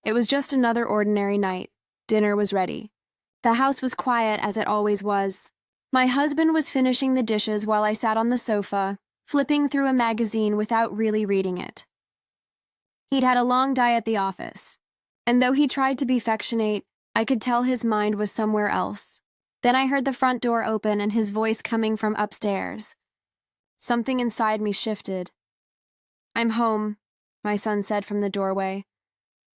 It was just another ordinary night. Dinner was ready. The house was quiet as it always was. My husband was finishing the dishes while I sat on the sofa, flipping through a magazine without really reading it. He'd had a long day at the office, and though he tried to be affectionate, I could tell his mind was somewhere else. Then I heard the front door open and his voice coming from upstairs. Something inside me shifted. "I'm home," my son said from the doorway.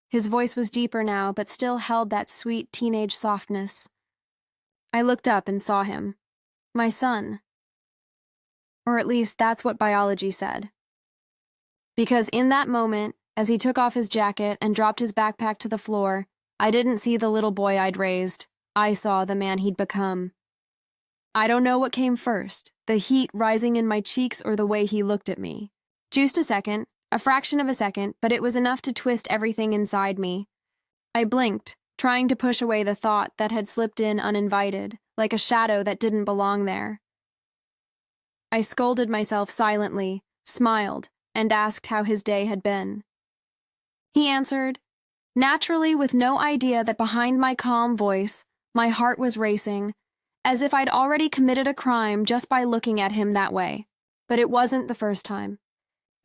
His voice was deeper now, but still held that sweet teenage softness. I looked up and saw him. My son. Or at least that's what biology said. Because in that moment, as he took off his jacket and dropped his backpack to the floor, I didn't see the little boy I'd raised. I saw the man he'd become. I don't know what came first, the heat rising in my cheeks or the way he looked at me. Just a second, a fraction of a second, but it was enough to twist everything inside me. I blinked, trying to push away the thought that had slipped in uninvited, like a shadow that didn't belong there. I scolded myself silently, smiled, and asked how his day had been. He answered, naturally with no idea that behind my calm voice, my heart was racing, as if I'd already committed a crime just by looking at him that way. But it wasn't the first time.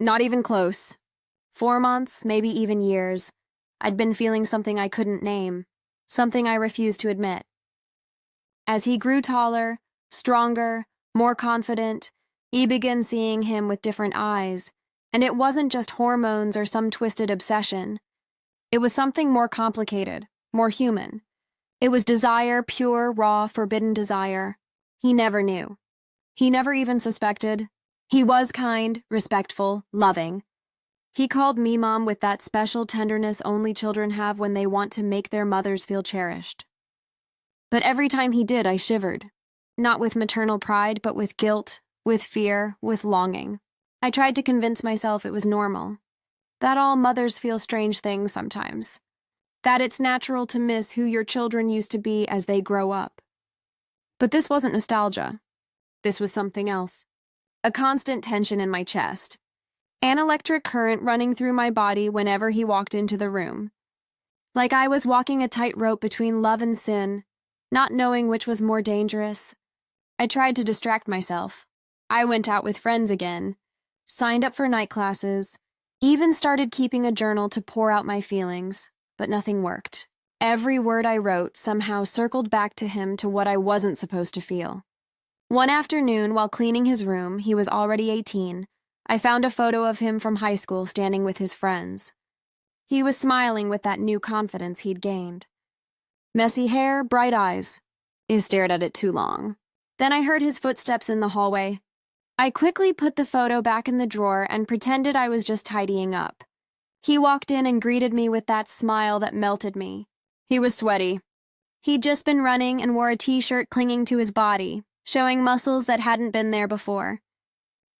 Not even close. 4 months, maybe even years. I'd been feeling something I couldn't name, something I refused to admit. As he grew taller, stronger, more confident, I began seeing him with different eyes, and it wasn't just hormones or some twisted obsession. It was something more complicated, more human. It was desire, pure, raw, forbidden desire. He never knew. He never even suspected. He was kind, respectful, loving. He called me Mom with that special tenderness only children have when they want to make their mothers feel cherished. But every time he did, I shivered. Not with maternal pride, but with guilt, with fear, with longing. I tried to convince myself it was normal. That all mothers feel strange things sometimes. That it's natural to miss who your children used to be as they grow up. But this wasn't nostalgia. This was something else. A constant tension in my chest. An electric current running through my body whenever he walked into the room. Like I was walking a tightrope between love and sin, not knowing which was more dangerous. I tried to distract myself. I went out with friends again, signed up for night classes, even started keeping a journal to pour out my feelings, but nothing worked. Every word I wrote somehow circled back to him, to what I wasn't supposed to feel. One afternoon, while cleaning his room, he was already 18, I found a photo of him from high school standing with his friends. He was smiling with that new confidence he'd gained. Messy hair, bright eyes. I stared at it too long. Then I heard his footsteps in the hallway. I quickly put the photo back in the drawer and pretended I was just tidying up. He walked in and greeted me with that smile that melted me. He was sweaty. He'd just been running and wore a t-shirt clinging to his body, showing muscles that hadn't been there before.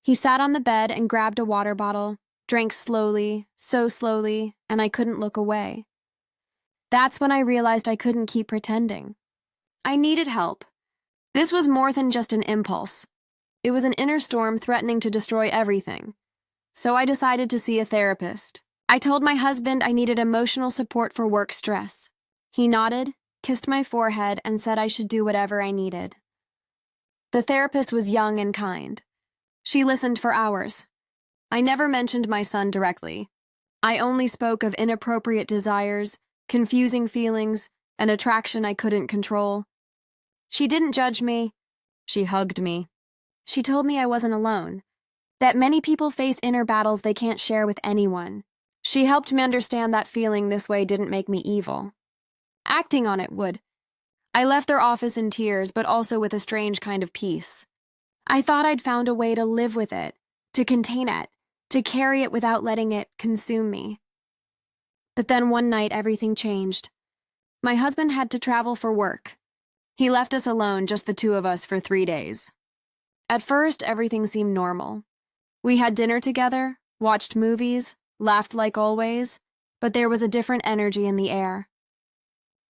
He sat on the bed and grabbed a water bottle, drank slowly, so slowly, and I couldn't look away. That's when I realized I couldn't keep pretending. I needed help. This was more than just an impulse. It was an inner storm threatening to destroy everything. So I decided to see a therapist. I told my husband I needed emotional support for work stress. He nodded, kissed my forehead, and said I should do whatever I needed. The therapist was young and kind. She listened for hours. I never mentioned my son directly. I only spoke of inappropriate desires, confusing feelings, and attraction I couldn't control. She didn't judge me. She hugged me. She told me I wasn't alone, that many people face inner battles they can't share with anyone. She helped me understand that feeling this way didn't make me evil. Acting on it would. I left their office in tears, but also with a strange kind of peace. I thought I'd found a way to live with it, to contain it, to carry it without letting it consume me. But then one night everything changed. My husband had to travel for work. He left us alone, just the two of us, for 3 days. At first, everything seemed normal. We had dinner together, watched movies, laughed like always, but there was a different energy in the air.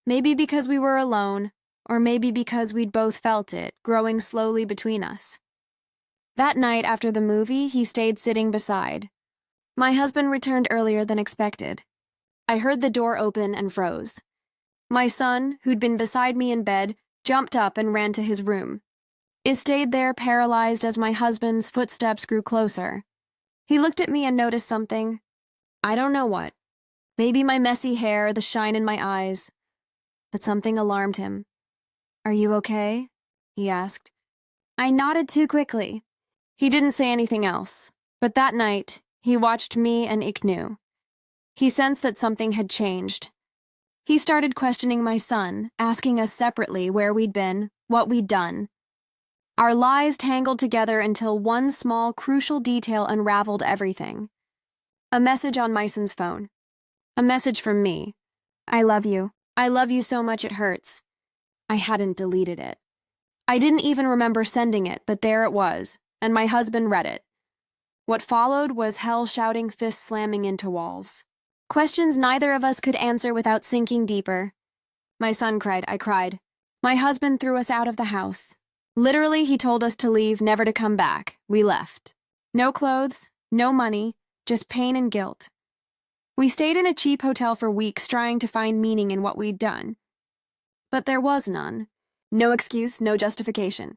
Maybe because we were alone, or maybe because we'd both felt it, growing slowly between us. That night after the movie, he stayed sitting beside. My husband returned earlier than expected. I heard the door open and froze. My son, who'd been beside me in bed, jumped up and ran to his room. It stayed there paralyzed as my husband's footsteps grew closer. He looked at me and noticed something. I don't know what. Maybe my messy hair, the shine in my eyes. But something alarmed him. "Are you okay?" he asked. I nodded too quickly. He didn't say anything else, but that night, he watched me and Iknu. He sensed that something had changed. He started questioning my son, asking us separately where we'd been, what we'd done. Our lies tangled together until one small, crucial detail unraveled everything. A message on Myson's phone. A message from me. "I love you. I love you so much it hurts." I hadn't deleted it. I didn't even remember sending it, but there it was, and my husband read it. What followed was hell shouting, fists slamming into walls. Questions neither of us could answer without sinking deeper. My son cried, I cried. My husband threw us out of the house. Literally, he told us to leave, never to come back. We left. No clothes, no money, just pain and guilt. We stayed in a cheap hotel for weeks trying to find meaning in what we'd done. But there was none. No excuse, no justification.